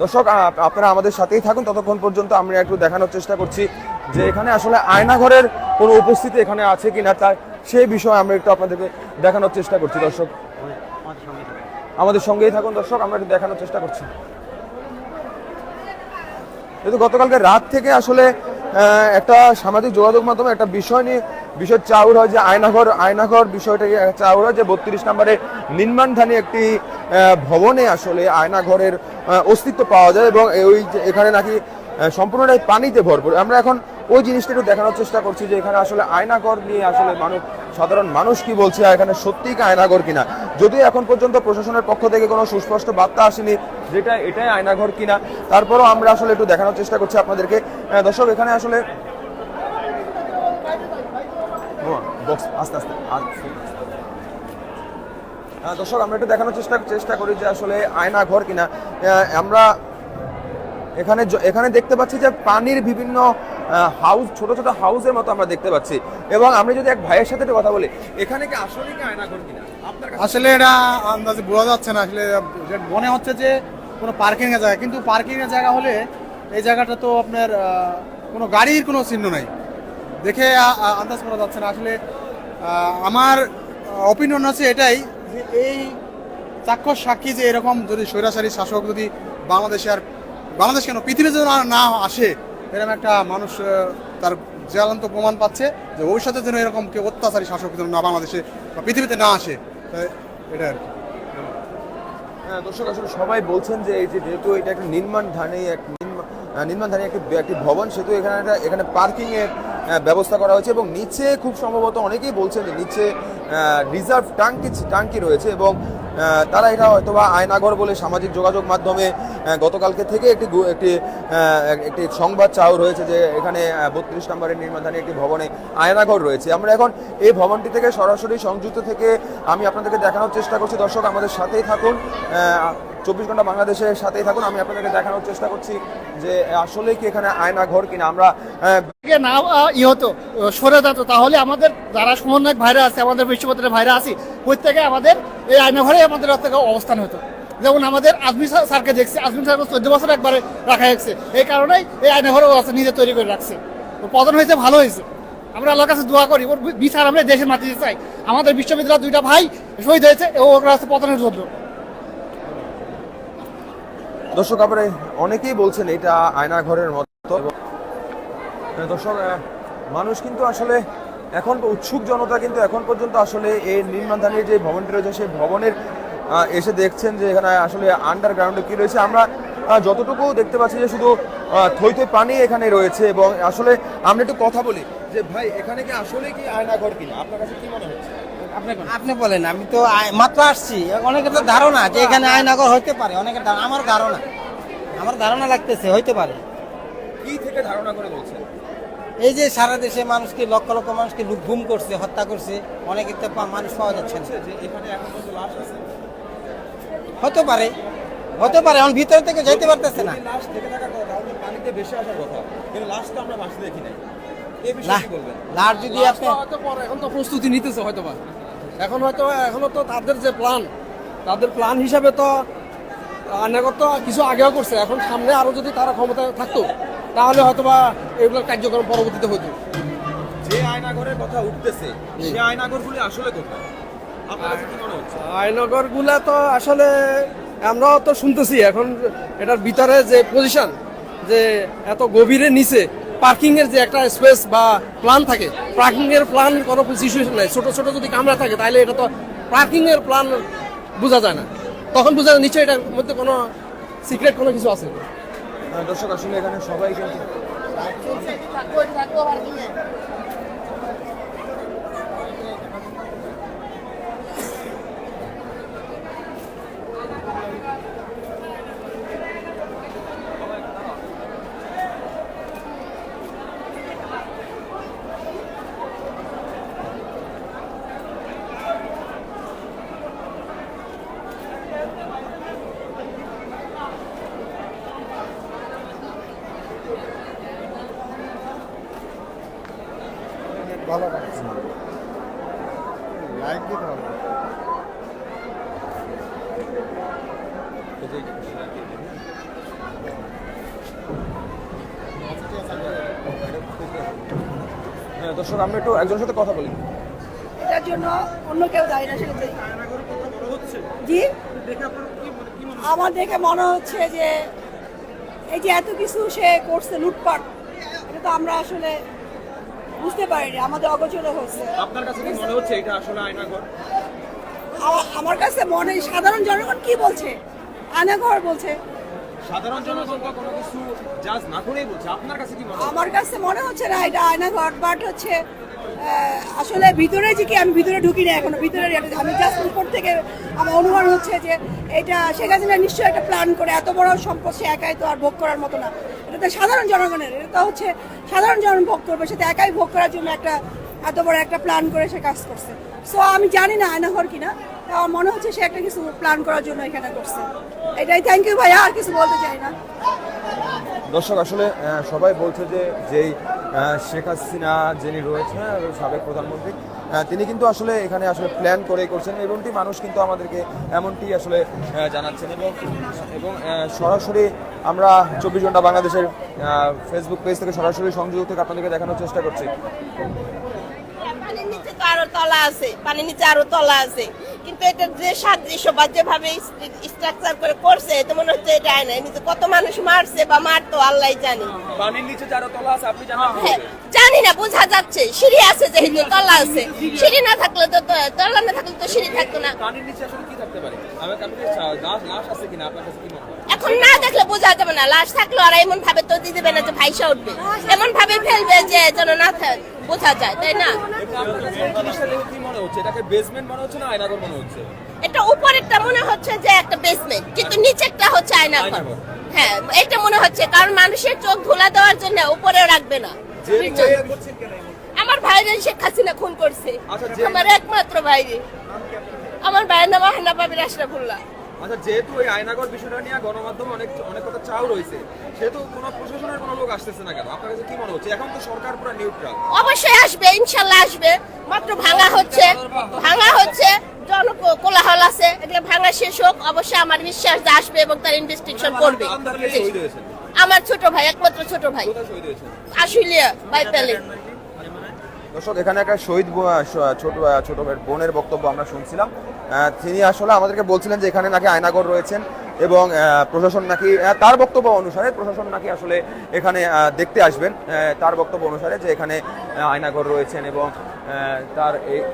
দর্শক আপনারা আমাদের সাথেই থাকুন, ততক্ষণ পর্যন্ত আমরা একটু দেখানোর চেষ্টা করছি যে এখানে আসলে আয়নাঘরের কোনো উপস্থিতি এখানে আছে কিনা, তার সেই বিষয়ে আমরা একটু আপনাদেরকে দেখানোর চেষ্টা করছি। দর্শক আমাদের সঙ্গেই থাকুন, দর্শক আমরা একটু দেখানোর চেষ্টা করছি। কিন্তু গতকালকে রাত থেকে আসলে একটা সামাজিক যোগাযোগ মাধ্যমে একটা বিষয় চাউর হয় যে আয়নাঘর বিষয়টা চাউর হয় যে 32 নম্বরে নির্মাণধানী একটি ভবনে আসলে আয়নাঘরের অস্তিত্ব পাওয়া যায় এবং ওই এখানে নাকি সম্পূর্ণটাই পানিতে ভরপুর। আমরা এখন ওই জিনিসটা একটু দেখানোর চেষ্টা করছি যে এখানে আসলে আয়নাঘর নিয়ে আসলে সাধারণ মানুষ কি বলছে, এখানে সত্যিই কি আয়নাঘর কিনা। যদিও এখন পর্যন্ত প্রশাসনের পক্ষ থেকে কোনো সুস্পষ্ট বার্তা আসেনি যেটা এটাই আয়নাঘর কিনা, তারপরও আমরা আসলে একটু দেখানোর চেষ্টা করছি আপনাদেরকে। দর্শক এখানে আসলে দর্শক আমরা একটু দেখানোর চেষ্টা করি যে আসলে আয়নাঘর কিনা। আমরা এখানে দেখতে পাচ্ছি যে পানির বিভিন্ন হাউস, ছোট ছোট হাউসের মতো আমরা দেখতে পাচ্ছি। এবং আমরা যদি এক ভাইয়ের সাথে কথা বলি, এখানে কি আসলে কি আয়নাঘর কিনা আসলে এটা আন্দাজে বোঝা যাচ্ছে না। আসলে মনে হচ্ছে যে কোনো পার্কিং এর জায়গা, কিন্তু পার্কিং এর জায়গা হলে এই জায়গাটা তো আপনার কোনো গাড়ির কোনো চিহ্ন নাই, দেখে আন্দাজ করা যাচ্ছে না। আসলে আমার অপিনিয়ন হচ্ছে এটাই যে এই চাক্ষুষ সাক্ষী যে এরকম যদি স্বৈরাচারী শাসক যদি বাংলাদেশ কেন পৃথিবীতে যেন না আসে, এরকম একটা মানুষ তার জ্বলন্ত প্রমাণ পাচ্ছে যে ভবিষ্যতে যেন এরকম কেউ অত্যাচারী শাসক যেন না বাংলাদেশে বা পৃথিবীতে না আসে, এটা আর কি। হ্যাঁ দর্শক, আসলে সবাই বলছেন যে এই যে যেহেতু এটা একটা নির্মাণধানী একটি ভবন, সেহেতু এখানে পার্কিং এর ব্যবস্থা করা হয়েছে এবং নিচে খুব সম্ভবত অনেকেই বলছেন যে নিচে রিজার্ভ টাঙ্কি রয়েছে এবং তারা এটা হয়তোবা আয়নাঘর বলে সামাজিক যোগাযোগ মাধ্যমে গতকালকে থেকে একটি সংবাদ চাউর হয়েছে যে এখানে 32 নম্বরের নির্মাণধানী একটি ভবনে আয়নাঘর রয়েছে। আমরা এখন এই ভবনটি থেকে সরাসরি সংযুক্ত থেকে আমি আপনাদেরকে দেখানোর চেষ্টা করছি। দর্শক আমাদের সাথেই থাকুন, 24 ঘন্টা বাংলাদেশের সাথেই থাকুন। আমি আপনাদেরকে দেখানোর চেষ্টা করছি যে আসলে কি এখানে আয়নাঘর কিনা। আমরা না হতো সরে যেত, তাহলে আমাদের যারা সমন্বয়ক ভাইরা আছে, আমাদের বিশ্ববিদ্যালয়ের ভাইরা আছি, প্রত্যেকে আমাদের এই আয়নাঘরে আমাদের অবস্থান হতো। যেমন আমাদের আজমি স্যারকে দেখছি, আজমি স্যার 14 বছর একবারে রাখা হয়েছে, এই কারণেই এই আয়নাঘরে নিজে তৈরি করে রাখছে। পতন হয়েছে, ভালো হয়েছে। আমরা আল্লাহর কাছে দোয়া করি ওর বিচার আমরা দেশের মাটিতে চাই। আমাদের বিশ্ববিদ্যালয়ের 2টা ভাই শহীদ হয়েছে ওর কাছে পতনের জন্য। দর্শক আপনারা অনেকেই বলছেন এটা আয়নাঘরের মতো। দর্শক মানুষ কিন্তু আসলে এখন উৎসুক জনতা কিন্তু এখন পর্যন্ত আসলে এই নির্মাণধারীর যে ভবনটি রয়েছে সেই ভবনের এসে দেখছেন যে এখানে আসলে আন্ডারগ্রাউন্ডে কি রয়েছে। আমরা যতটুকু দেখতে পাচ্ছি যে শুধু থই পানি এখানে রয়েছে এবং আসলে আমরা একটু কথা বলি যে ভাই এখানে কি আসলে কি আয়নাঘর কিনা, আপনার কাছে কি মনে হচ্ছে? আপনি বলেন, আমি তো মাত্র আসছি। অনেকের তো ধারণা যে এখানে আয়নাঘর হইতে পারে, অনেকের আমার ধারণা লাগতেছে হইতে পারে। কি থেকে ধারণা করে বলছেন? এই যে সারা দেশে মানুষকে লক্ষ লক্ষ মানুষকে গুম করছে, হত্যা করছে, অনেকের তো মানুষ পাওয়া যাচ্ছে না। এখানে এখন পর্যন্ত লাশ আছে, হতে পারে এখন ভিতর থেকে যাইতে পারতেছে না। লাশ থেকে থাকার কথা, পানিতে ভেসে আসার কথা, কিন্তু লাশ তো আমরা ভাসতে দেখি নাই। এই বিষয়ে কি বলবেন? লাশ যদি আপনি এখন তো প্রস্তুতি নিতেছে হয়তোবা, এখনো তো তাদের যে প্ল্যান হিসাবে তো আয়নাঘর তো কিছু আগেও করছে, এখন সামনে আরো যদি তারা ক্ষমতা থাকতো তাহলে হয়তোবা এগুলোর কার্যক্রম পরবর্তীতে হতো। যে আয়নাঘরের কথা উঠতেছে সেই আয়নাঘরগুলি আসলে কোথায়, আপনার কাছে কি মনে হচ্ছে? আয়নাঘর গুলা তো আসলে আমরাও তো শুনতেছি এখন এটার ভিতরে যে পজিশন, যে এত গভীরের নিচে পার্কিং এর যে একটা স্পেস বা প্ল্যান থাকে, পার্কিং এর প্ল্যান কোনো সিচুয়েশন নাই। ছোট ছোট যদি কামরা থাকে তাহলে এটা তো পার্কিং এর প্ল্যান বোঝা যায় না, তখন বোঝা যায় নিচে এটার মধ্যে কোনো সিক্রেট কোনো কিছু আছে। দর্শক আসলে এখানে সবাই কিন্তু ভালো লাইক দিতে হবে। হ্যাঁ দর্শক, আমরা একটু একজনের সাথে কথা বলি। এটার জন্য অন্য কেউ দায়ী না সেটা জি আমার দেখে মনে হচ্ছে যে এই যে এত কিছু সে করছে লুটপাট, এটা তো আমরা আসলে বুঝতে পারিনি, আমাদের অগোচরে হচ্ছে। আপনার কাছে কি মনে হচ্ছে এটা আসলে আয়নাঘর? আমার কাছে মনে সাধারণ জনগণ কি বলছে, আয়নাঘর বলছে। সাধারণ জনগণ তো কোনো কিছু জাজ না করেই বলছে, আপনার কাছে কি মনে হয়? আমার কাছে মনে হচ্ছে না এটা আয়নাঘর, বাট হচ্ছে আসলে ভিতরে যে কি, আমি ভিতরে ঢুকি না এখনো, ভিতরে আমি জাস্ট উপর থেকে আমার অনুমান হচ্ছে যে এটা শেখ হাসিনা নিশ্চয়ই একটা প্ল্যান করে, এত বড় সম্পদ সে একাই তো আর ভোগ করার মতো না, এটা তো সাধারণ জনগণের, এটা তো হচ্ছে সাধারণ জনগণ ভোগ করবে, সেটা একাই ভোগ করার জন্য একটা এত বড় একটা প্ল্যান করে সে কাজ করছে। সো আমি জানি না আয়নাঘর কিনা, আমার মনে হচ্ছে সে একটা কিছু প্ল্যান করার জন্য এখানে করছে, এটাই। থ্যাংক ইউ ভাইয়া, আর কিছু বলতে চাই না। দর্শক, আসলে সবাই বলছে যে যেই শেখ হাসিনা যিনি রয়েছেন সাবেক প্রধানমন্ত্রী, তিনি কিন্তু আসলে এখানে আসলে প্ল্যান করেই করছেন, এমনটি মানুষ কিন্তু আমাদেরকে এমনটি আসলে জানাচ্ছেন। এবং সরাসরি আমরা 24 ঘন্টা বাংলাদেশের ফেসবুক পেজ থেকে সরাসরি সংযোগ থেকে আপনাদেরকে দেখানোর চেষ্টা করছি। পানির নিচে তো আরো তলা আছে, পানির নিচে আরো তলা আছে, কিন্তু এটা যে সাদৃশ্য বা যেভাবে স্ট্রাকচার করে করছে, তো মনে হচ্ছে এটা আয়নায় নিচে কত মানুষ মারছে বা মারতো আল্লাহ জানে। পানির নিচে যারা তলা আছে আপনি জানেন? হ্যাঁ, জানি না, বোঝা যাচ্ছে সিঁড়ি আছে, যেহেতু তলা আছে, সিঁড়ি না থাকলে তো তলা না থাকলে তো সিঁড়ি থাকতো না। পানির নিচে আসলে কি থাকতে পারে? লাশ আছে কিনা আপনার কাছে কি মনে হয়? এখন না দেখলে বোঝা যাবে না, লাশ থাকলে ওরা এমন ভাবে তো দিয়ে দেবে না যে ভাইসা উঠবে, এমন ভাবে ফেলবে যে যেন না বোঝা যায়, তাই না? কি মনে হচ্ছে, এটাকে বেসমেন্ট মনে হচ্ছে না আয়নাঘর মনে হচ্ছে? এটা উপরেরটা মনে হচ্ছে যে একটা বেসমেন্ট, কিন্তু নিচেরটা হচ্ছে আয়নাঘর। হ্যাঁ, এটা মনে হচ্ছে, কারণ মানুষের চোখ ধোলা দেওয়ার জন্য উপরে রাখবে না। আমার ভাইরে শেখ হাসিনা খুন করছে, আমার একমাত্র ভাইরে, আমার ভাইয়ের নাম হান্নাবাবির আশরাফুল্লাহ। আচ্ছা, যেহেতু এই আয়নাঘর বিষয়টা নিয়ে গণমাধ্যমে অনেক কথা চাও রয়েছে, সেহেতু কোনো প্রশাসনের কোনো লোক আসতেছে না কেন? আপনার কাছে কি মনে হচ্ছে? এখন তো সরকার পুরো নিউট্রাল। অবশ্যই আসবে, ইনশাল্লাহ আসবে, মাত্র ভাঙা হচ্ছে কোলাহল আছে, এগুলো ভাঙা শেষ হোক, অবশ্যই আমার বিশ্বাস যে আসবে এবং তার ইনভেস্টিগেশন করবে। আমার ছোট ভাই, একমাত্র ছোট ভাই, আশুলিয়া বাইপালে। দর্শক, এখানে একটা শহীদ ছোট ভাইয়ের বোনের বক্তব্য আমরা শুনছিলাম। তিনি আসলে আমাদেরকে বলছিলেন যে এখানে নাকি আয়নাঘর রয়েছেন এবং প্রশাসন নাকি তার বক্তব্য অনুসারে প্রশাসন নাকি আসলে এখানে দেখতে আসবেন, তার বক্তব্য অনুসারে যে এখানে আয়নাঘর রয়েছেন এবং তার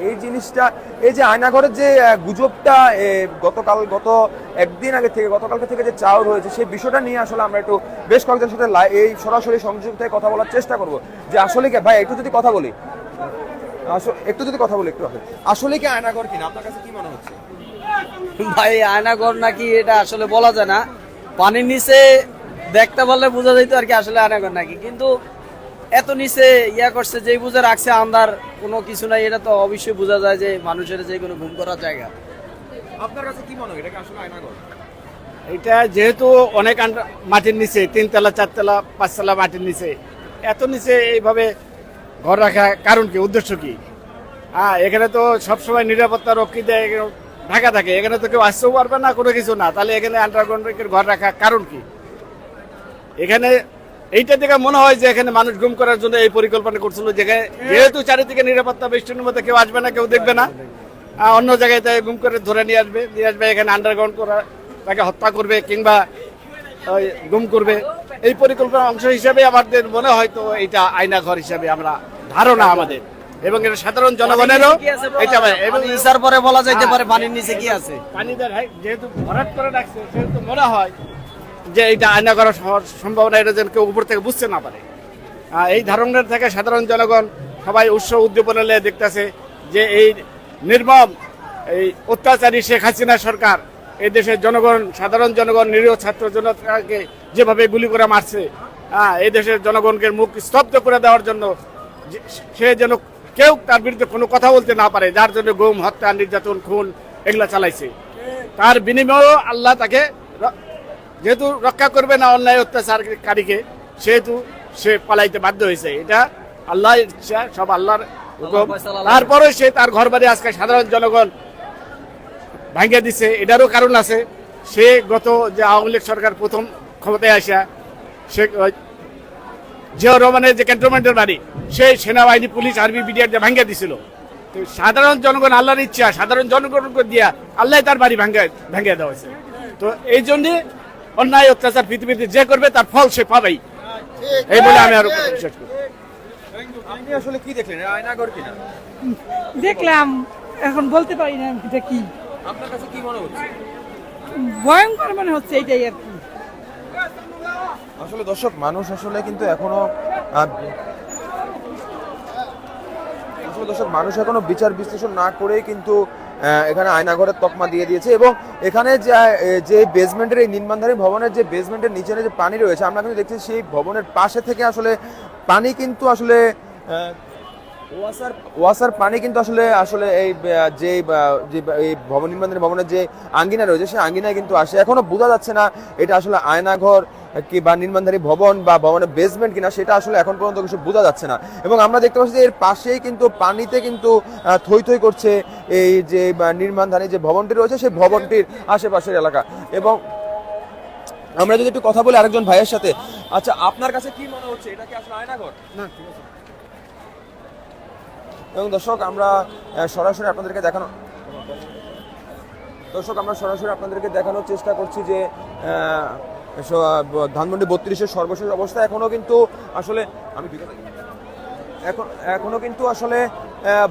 এই জিনিসটা, এই যে আয়নাঘরের যে গুজবটা গত একদিন আগে থেকে গতকালকে থেকে যে চাউর হয়েছে, সেই বিষয়টা নিয়ে আসলে আমরা একটু বেশ কয়েকজনের সাথে এই সরাসরি সংযোগ থেকে কথা বলার চেষ্টা করব যে আসলে কি ভাই একটু যদি কথা বলি একটু আসলে কি আয়নাঘর কিনা আপনার কাছে কি মনে হচ্ছে? ভাই আয়নাঘর নাকি এটা আসলে বলা যায় না, পানির নিচে দেখতে পারলে বোঝা যেত আর কি আসলে আয়নাঘর নাকি, কিন্তু এত নিচে করছে যে বুঝে রাখছে আন্দার কোনো কিছু নাই, এটা তো অবশ্যই বোঝা যায় যে মানুষের যে কোনো ঘুম করার জায়গা। আপনার কাছে কি মনে হয় এটা কি আসলে আয়নাঘর? এটা যেহেতু অনেক মাটির নিচে, 3 তলা 4 তলা 5 তলা মাটির নিচে, এত নিচে এইভাবে ঘর রাখা কারণ কি, উদ্দেশ্য কি? এখানে তো সবসময় নিরাপত্তা রক্ষী দেয়, ঢাকা থাকে, এখানে তো কেউ আসতেও পারবে না, কোনো কিছু না, তাহলে এখানে আন্ডারগ্রাউন্ডের ঘর রাখা কারণ কি? এখানে এইটা দেখে মনে হয় যে এখানে মানুষ গুম করার জন্য এই পরিকল্পনা করছিল, যেহেতু চারিদিকে নিরাপত্তা বেষ্টনীর মধ্যে কেউ আসবে না, কেউ দেখবে না, অন্য জায়গায় গুম করে ধরে নিয়ে আসবে এখানে আন্ডারগ্রাউন্ড করা, তাকে হত্যা করবে কিংবা গুম করবে, এই পরিকল্পনার অংশ হিসাবে আমাদের মনে হয় তো এটা আয়নাঘর হিসাবে আমরা ধারণা আমাদের, এবং এটা সাধারণ জনগণেরও এটা। এবং ইসার পরে বলা যাইতে পারে পানির নিচে কি আছে, পানিদের যেহেতু ভরাট করে রাখছে, সেহেতু মনে হয় যে এটা আয়না করার সম্ভাবনা, এটা যেন কেউ উপর থেকে বুঝতে না পারে। এই ধারণার থেকে সাধারণ জনগণ সবাই উৎসাহ উদ্দীপনা নিয়ে দেখতেছে যে এই নির্মম এই অত্যাচারী শেখ হাসিনা সরকার এই দেশের জনগণ, সাধারণ জনগণ, নিরীহ ছাত্র জনতাকে যেভাবে গুলি করে মারছে, এই দেশের জনগণকে মুখ স্তব্ধ করে দেওয়ার জন্য, সে যেন কেউ তার বিরুদ্ধে কোনো কথা বলতে না পারে, যার জন্য গুম, হত্যা, নির্যাতন, খুন এগুলা চালাইছে। তার বিনিময়েও আল্লাহ তাকে যেহেতু রক্ষা করবে না অন্যায় অত্যাচারকারীকে, সেহেতু সে পালাইতে বাধ্য হয়েছে। এটা আল্লাহর ইচ্ছা, সব আল্লাহর হুকুম। তারপরে সে তার ঘর বাড়ি আজকে সাধারণ জনগণ ভাঙিয়ে দিছে, এটারও কারণ আছে। সে গত যে আওয়ামী লীগ সরকার প্রথম ক্ষমতায় আসা, জিয়াউর রহমানের যে ক্যান্টনমেন্টের বাড়ি, সেই সেনাবাহিনী, পুলিশ, আর্মি, বিডিআর দিয়ে ভাঙ্গা দিছিল। তো সাধারণ জনগণ, আল্লাহর ইচ্ছা, সাধারণ জনগণকে দিয়া আল্লাহ তার বাড়ি ভাঙ্গা দেওয়া হয়েছে। তো এই জন্য অন্যায় অত্যাচার পৃথিবীতে যে করবে তার ফল সে পাবেই, এই বলে আমি আরো বিশ্বাস করি। আপনি আসলে কি দেখলেন, এটা আয়নাঘর কিনা? দেখলাম, এখন বলতে পারি না এটা কি। আপনার কাছে কি মনে হচ্ছে? ভয়ঙ্কর মনে হচ্ছে এটাই আর কি। আসলে দর্শক, মানুষ আসলে কিন্তু এখনো মানুষ এখনো বিচার বিশ্লেষণ না করেই কিন্তু এখানে আয়নাঘরের তকমা দিয়ে দিয়েছে। এবং এখানে যে বেসমেন্টের, এই নির্মাণধারী ভবনের যে বেসমেন্টের নিচে যে পানি রয়েছে, আমরা কিন্তু দেখছি সেই ভবনের পাশে থেকে আসলে পানি কিন্তু আসলে ওয়াসার পানি কিন্তু আসলে এই যে এই ভবন নির্মাণের ভবনের যে আঙ্গিনা রয়েছে, সেই আঙ্গিনায় কিন্তু আসে। এখনো বোঝা যাচ্ছে না এটা আসলে আয়নাঘর কি বা নির্মাণধারী ভবন বা ভবনের বেসমেন্ট কিনা, সেটা আসলে এখন পর্যন্ত কিছু বোঝা যাচ্ছে না। এবং আমরা দেখতে পাচ্ছি যে এর পাশেই কিন্তু পানিতে কিন্তু থই থই করছে এই যে নির্মাণধারী যে ভবনটি রয়েছে, সেই ভবনটির আশেপাশের এলাকা। এবং আমরা যদি একটু কথা বলি আরেকজন ভাইয়ের সাথে, আচ্ছা আপনার কাছে কি মনে হচ্ছে, এটা কি আসলে আয়নাঘর? না, ঠিক আছে। এবং দর্শক, আমরা সরাসরি আপনাদেরকে দেখানোর চেষ্টা করছি যে ধানমন্ডি 32-এর সর্বশেষ অবস্থা। এখনো কিন্তু আসলে এখনো কিন্তু আসলে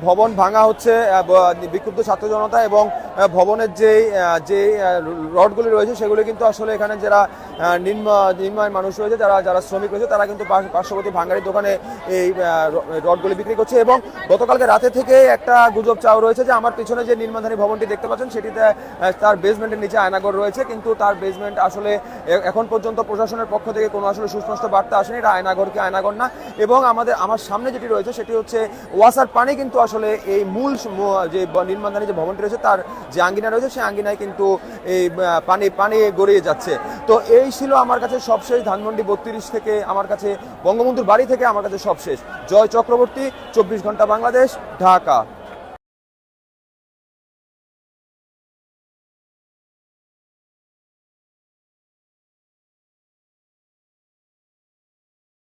ভবন ভাঙা হচ্ছে, বিক্ষুব্ধ ছাত্র জনতা এবং ভবনের যে রডগুলি রয়েছে সেগুলি কিন্তু আসলে এখানে যারা নির্মাণ মানুষ রয়েছে, যারা শ্রমিক রয়েছে, তারা কিন্তু পার্শ্ববর্তী ভাঙ্গারির দোকানে এই রডগুলি বিক্রি করছে। এবং গতকালকে রাতে থেকে একটা গুজব চাও রয়েছে যে আমার পিছনে যে নির্মাণধারী ভবনটি দেখতে পাচ্ছেন, সেটিতে তার বেসমেন্টের নিচে আয়নাঘর রয়েছে, কিন্তু তার বেসমেন্ট আসলে এখন পর্যন্ত প্রশাসনের পক্ষ থেকে কোনো আসলে সুস্পষ্ট বার্তা আসেনি এটা আয়নাঘর কি আয়নাঘর না। এবং আমার সামনে যেটি রয়েছে সেটি হচ্ছে ওয়াসার পানি কিন্তু আসলে এই মূল যে নির্মাণধারী যে ভবনটি রয়েছে, তার যে আঙ্গিনা রয়েছে, সেই আঙ্গিনায় কিন্তু এই পানি গড়িয়ে যাচ্ছে। তো এই ছিল আমার কাছে সবশেষ ধানমন্ডি 32 থেকে, আমার কাছে বঙ্গবন্ধুর বাড়ি থেকে আমার কাছে সবশেষ। জয় চক্রবর্তী, 24 ঘন্টা বাংলাদেশ, ঢাকা।